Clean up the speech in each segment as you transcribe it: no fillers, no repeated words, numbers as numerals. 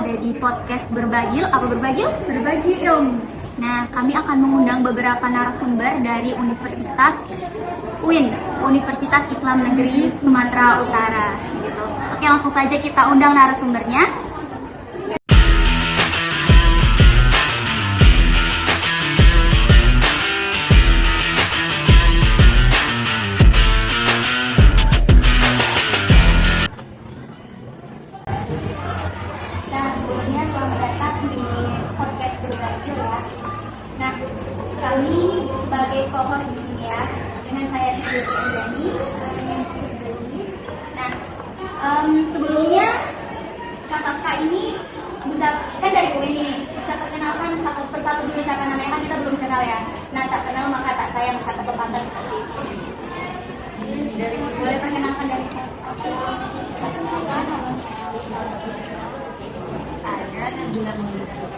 ada di podcast Berbagil. Apa Berbagil? Berbagil. Nah, kami akan mengundang beberapa narasumber dari Universitas UIN, Universitas Islam Negeri Sumatera Utara. Gitu. Oke, langsung saja kita undang narasumbernya. Nah, sebelumnya selamat datang di podcast Berbagil ya. Nah, kami sebagai co-host di sini ya, dengan saya Siti Anjani. Nah, sebelumnya kakak ini bisa kan dari UIN ini bisa perkenalkan satu persatu dulu siapa namanya, kan kita belum kenal ya. Nah, tak kenal maka tak sayang, kata pepatah seperti itu. Boleh perkenalkan dari saya. Saya Nabila Menggunakan.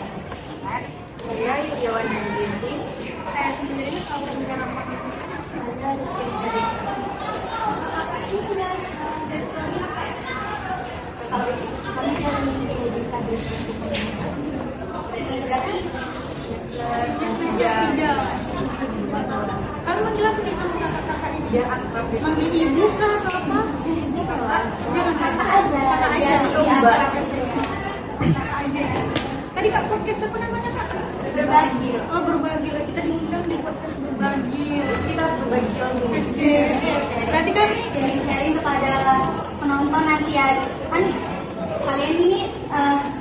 Saya Yuliawan Ginting. Saya sendiri kalau bicara saya dari Kami dari pendidikan berarti tiga. Kalau menjelaskan sama kakak-kakak ini, dia akrab itu. Manggil ibu kah atau apa? Jangan kakak aja. Kakak aja. Tadi kak podcast apa namanya kak? Berbagil. Oh, Berbagil. Kita diundang di podcast Berbagil. Kita harus berbagi ilmu. Berarti kan Sharing-sharing kepada penonton nanti ya. Kan kalian ini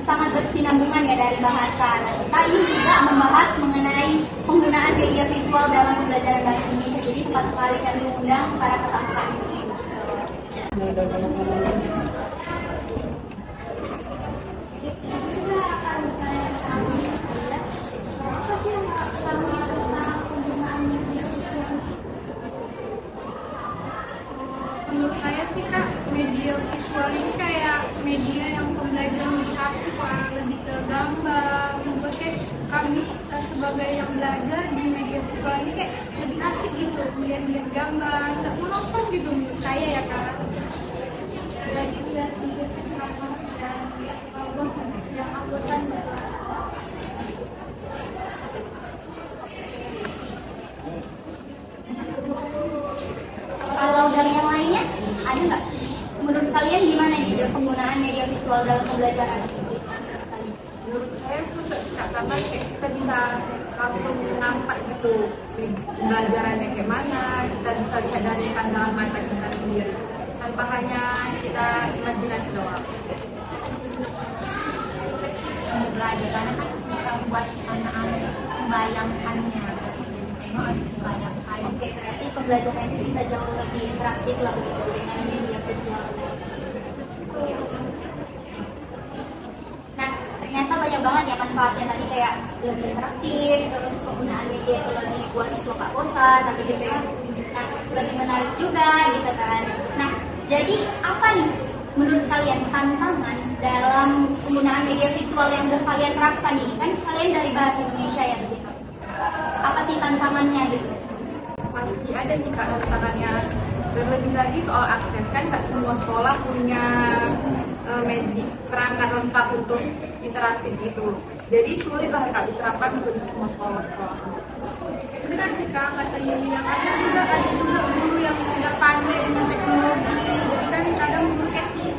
sangat berkesinambungan ya dari bahasa. Nah, kita ini juga membahas mengenai penggunaan media visual dalam pembelajaran bahasa Indonesia. Jadi tepat sekali kami mengundang para kakak-kakak ini. menurut saya sih kak, media visual ini kayak media yang pembelajaran lebih asik, lebih ke gambar. Menurut saya kami sebagai yang belajar di media visual ini kayak lebih asik gitu, melihat gambar, nggak monoton gitu menurut saya ya kak. Dan lihat mencetak sama dan bosan, yang bosan gitu. Kalau dari yang lainnya, ada nggak? Menurut kalian gimana nih penggunaan media visual dalam pembelajaran? Menurut saya tuh karena kayak kita bisa langsung nampak gitu pembelajarannya kayak mana, kita bisa lihat dari pandangan mata kita sendiri tanpa hanya kita imajinasi doang. Belajar karena kan bisa membuat anak-anak membayangkannya, tengok harus dibayangkan. Oke, berarti pembelajaran itu bisa jauh lebih interaktif lah begitu dengan media visual. Nah, ternyata banyak banget ya manfaatnya tadi, kayak lebih interaktif, terus penggunaan media itu lebih buat siswa nggak bosan, tapi gitu ya. Nah, lebih menarik juga gitu kan. Nah, jadi apa nih menurut kalian tantangan dalam penggunaan media visual yang udah kalian terapkan ini? Kan kalian dari bahasa Indonesia ya begitu. Apa sih tantangannya gitu? Pasti ada sih kak tantangannya. Terlebih lagi soal akses, kan nggak semua sekolah punya perangkat lengkap untuk interaktif itu. Jadi sulit lah kak diterapkan untuk di semua sekolah-sekolah. Benar sih kak, kata Yuli, yang ada juga guru yang nggak pandai dengan teknologi. Jadi kan kadang guru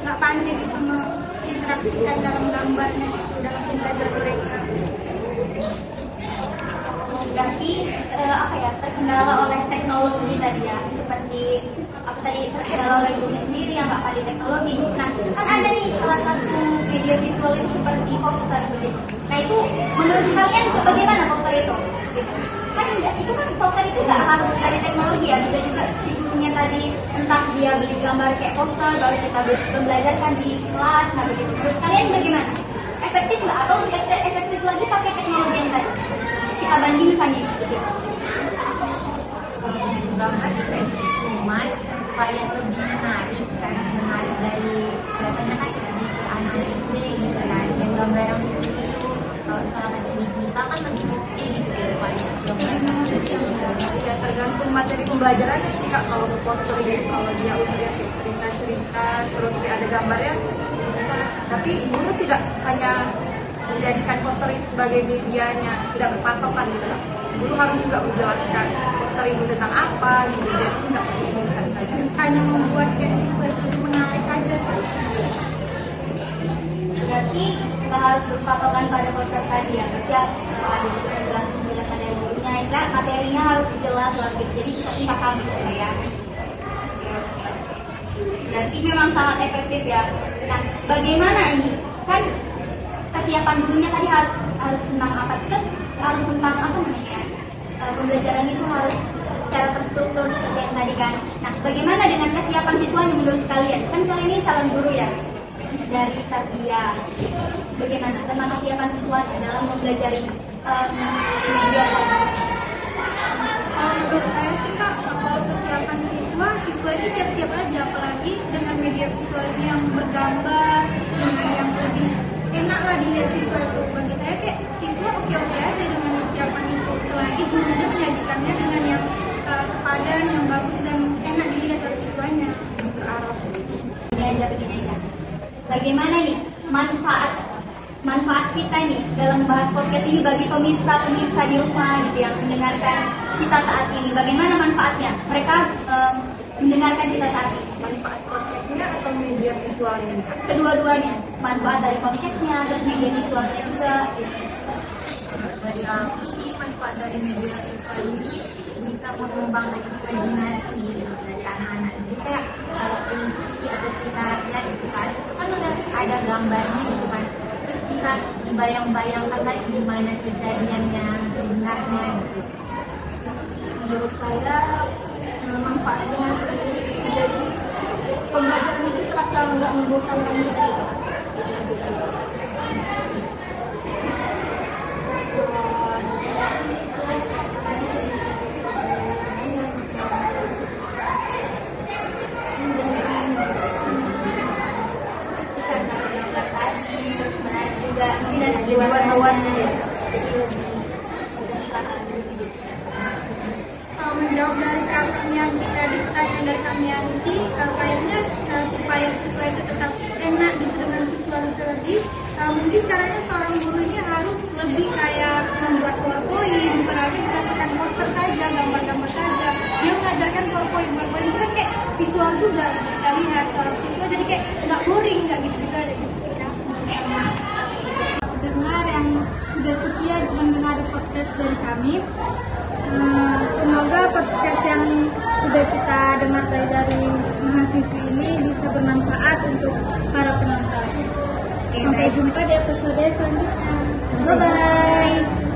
nggak pandai gitu menginteraksikan dalam gambarnya gitu, dalam pembelajaran mereka. Berarti apa ya, terkendala oleh teknologi tadi ya, seperti apa tadi, terkendala oleh guru sendiri yang nggak pandai teknologi. Nah, kan ada nih salah satu media visual itu seperti poster begitu. Nah, itu menurut kalian bagaimana poster itu? Gitu. Kan enggak, itu kan poster itu nggak harus dari teknologi ya, bisa juga si gurunya tadi entah dia beli gambar kayak poster baru kita belajarkan di kelas, nah begitu. Menurut kalian bagaimana? Efektif nggak atau efektif lagi pakai teknologi yang tadi? Kita bandingkan ya gitu. Gambar cuman supaya lebih menarik, karena menarik dari biasanya kan lebih ke anak SD gitu kan, yang gambar yang itu kalau misalnya di digital kan lebih oke gitu daripada gambar. Ya tergantung materi pembelajarannya sih kak. Kalau poster itu kalau dia udah cerita-cerita terus dia ada gambarnya bisa Tapi guru tidak hanya menjadikan poster itu sebagai medianya, tidak berpatokan gitu lah. Guru harus juga menjelaskan poster itu tentang apa gitu, jadi tidak menyebutkan saja. Hanya membuat kayak siswa itu menarik aja sih. Berarti nggak harus berpatokan pada poster tadi ya, berarti harus ada juga penjelasan dari gurunya, istilah materinya harus jelas lah gitu, jadi seperti paham gitu ya. Berarti memang sangat efektif ya. Nah, bagaimana ini? Kan kesiapan gurunya tadi harus tentang apa? Terus harus tentang apa namanya? Pembelajaran itu harus secara terstruktur seperti yang tadi kan. Nah, bagaimana dengan kesiapan siswanya menurut kalian? Kan kalian ini calon guru ya dari tarbiyah. Bagaimana tentang kesiapan siswanya dalam mempelajari media? Kalau menurut saya sih Kak, kalau kesiapan siswa itu siap-siap aja, apalagi dengan media visual ini yang bergambar, dengan yang lebih enak lah dilihat siswa itu. Bagi saya kayak siswa oke-oke aja dengan kesiapan itu, selagi gurunya menyajikannya dengan yang sepadan, yang bagus dan enak dilihat oleh siswanya. Berarah. Begini aja. Bagaimana nih manfaat kita nih dalam membahas podcast ini bagi pemirsa di rumah gitu yang mendengarkan kita saat ini? Bagaimana manfaatnya? Mereka mendengarkan kita saat ini. Manfaat podcastnya atau media visualnya? Kedua-duanya. Manfaat dari podcastnya, terus media visualnya juga. Dari aku sih manfaat dari media visual ini bisa mengembangkan imajinasi dari anak-anak. Jadi kayak puisi atau cerita rakyat gitu kan, itu kan udah ada gambarnya gitu kan. Terus bisa dibayang-bayangkan lagi gimana kejadiannya sebenarnya gitu. Menurut saya manfaatnya seperti jadi pembelajaran itu terasa nggak membosankan gitu. Terus menarik juga, ini dari segi warna-warni ya, jadi lebih Menjawab dari yang kita ditanya dari kami nanti, kayaknya supaya siswa itu tetap enak gitu dengan visual terlebih, mungkin caranya seorang guru ini harus lebih kayak membuat PowerPoint, berarti berdasarkan poster saja, gambar-gambar saja. Dia mengajarkan PowerPoint itu kan kayak visual juga kita lihat seorang siswa, jadi kayak nggak boring, nggak gitu-gitu aja gitu sih Kak. Dengar yang sudah setia mendengar podcast dari kami. Semoga podcast yang sudah kita dengar dari mahasiswi ini bisa bermanfaat untuk para penonton. Sampai jumpa di episode selanjutnya. Bye bye.